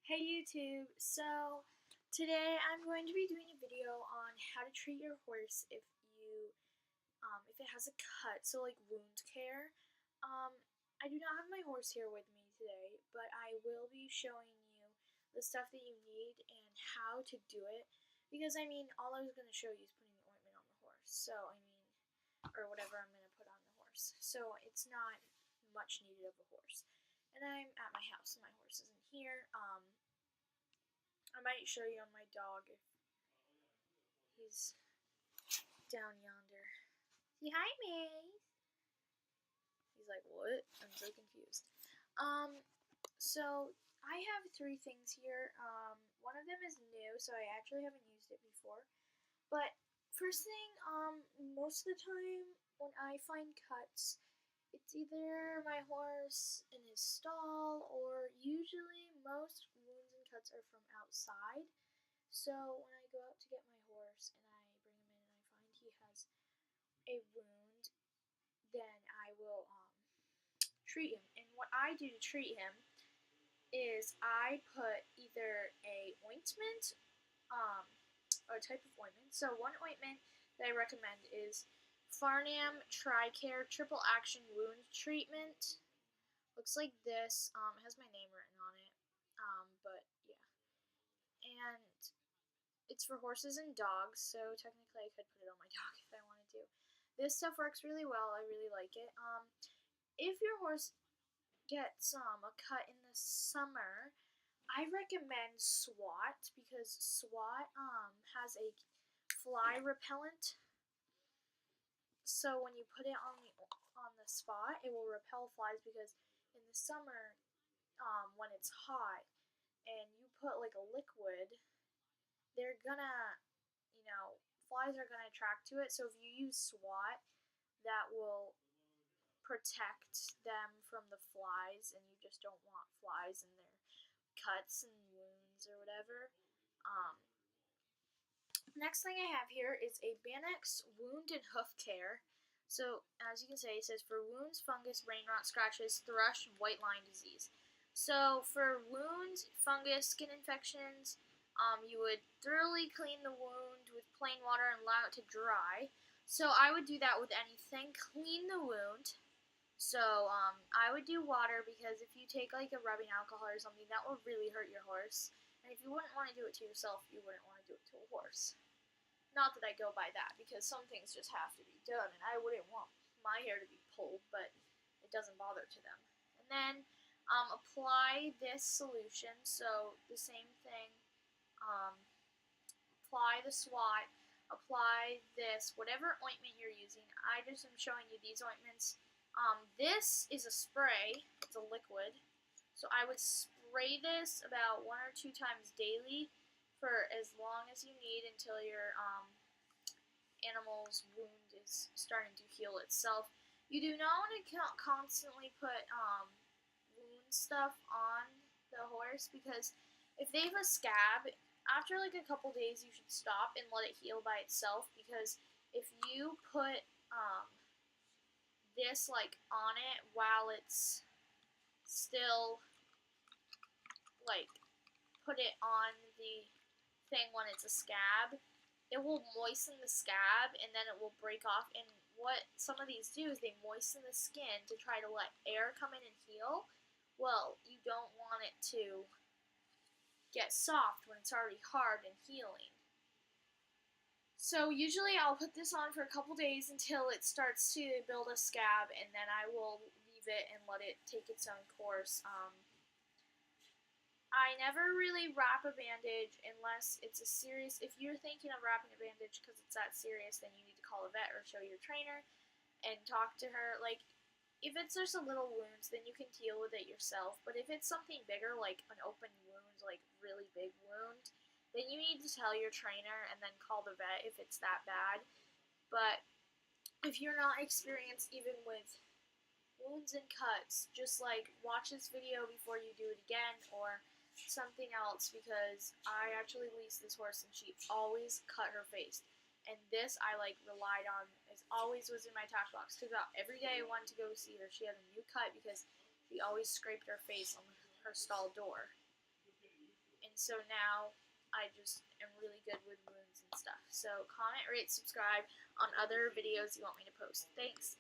Hey YouTube, so today I'm going to be doing a video on how to treat your horse if it has a cut, so like wound care. Um, I do not have my horse here with me today, but I will be showing you the stuff that you need and how to do it, because all I was going to show you is putting the ointment on the horse, or whatever I'm going to put on the horse, so it's not much needed of a horse. And I'm at my house, and my horse isn't here. I might show you on my dog if he's down yonder. Say hi, Maze. He's like, what? I'm so confused. So I have three things here. One of them is new, so I actually haven't used it before. But first thing, most of the time when I find cuts, it's either my horse in his stall, or usually most wounds and cuts are from outside. So when I go out to get my horse and I bring him in and I find he has a wound, then I will treat him. And what I do to treat him is I put either a ointment or a type of ointment. So one ointment that I recommend is Farnam Tricare Triple Action Wound Treatment. Looks like this. It has my name written on it. But yeah. And it's for horses and dogs, so technically I could put it on my dog if I wanted to. This stuff works really well. I really like it. If your horse gets a cut in the summer, I recommend SWAT, because SWAT has a fly repellent. So when you put it on the spot, it will repel flies, because in the summer, when it's hot and you put like a liquid, they're gonna, flies are gonna attract to it. So if you use SWAT, that will protect them from the flies, and you just don't want flies in their cuts and wounds or whatever. Next thing I have here is a Bannex Wound and Hoof Care. So as you can see, it says for wounds, fungus, brain rot, scratches, thrush, and white line disease. So for wounds, fungus, skin infections, you would thoroughly clean the wound with plain water and allow it to dry. So I would do that with anything. Clean the wound. So I would do water, because if you take like a rubbing alcohol or something, that will really hurt your horse. And if you wouldn't want to do it to yourself, you wouldn't want to do it to a horse. Not that I go by that, because some things just have to be done, and I wouldn't want my hair to be pulled, but it doesn't bother to them. And then apply this solution. So the same thing. Apply the SWAT. Apply this, whatever ointment you're using. I just am showing you these ointments. This is a spray. It's a liquid. So I would spray this about 1 or 2 times daily for as long as you need, until your animal's wound is starting to heal itself. You do not want to constantly put wound stuff on the horse, because if they have a scab, after like a couple days you should stop and let it heal by itself, because if you put this like on it while it's still like put it on the thing when it's a scab, it will moisten the scab and then it will break off. And what some of these do is they moisten the skin to try to let air come in and heal. Well, you don't want it to get soft when it's already hard and healing. So usually I'll put this on for a couple days until it starts to build a scab, and then I will leave it and let it take its own course. I never really wrap a bandage unless it's a serious. If you're thinking of wrapping a bandage because it's that serious, then you need to call a vet or show your trainer and talk to her. Like, if it's just a little wounds, then you can deal with it yourself. But if it's something bigger, like an open wound, like really big wound, then you need to tell your trainer and then call the vet if it's that bad. But if you're not experienced even with wounds and cuts, just like watch this video before you do it again, or something else, because I actually leased this horse and she always cut her face. And this I relied on, as always was in my tack box, because about every day I wanted to go see her, she had a new cut, because she always scraped her face on her stall door. so now I just am really good with wounds and stuff. So comment, rate, subscribe on other videos you want me to post. Thanks.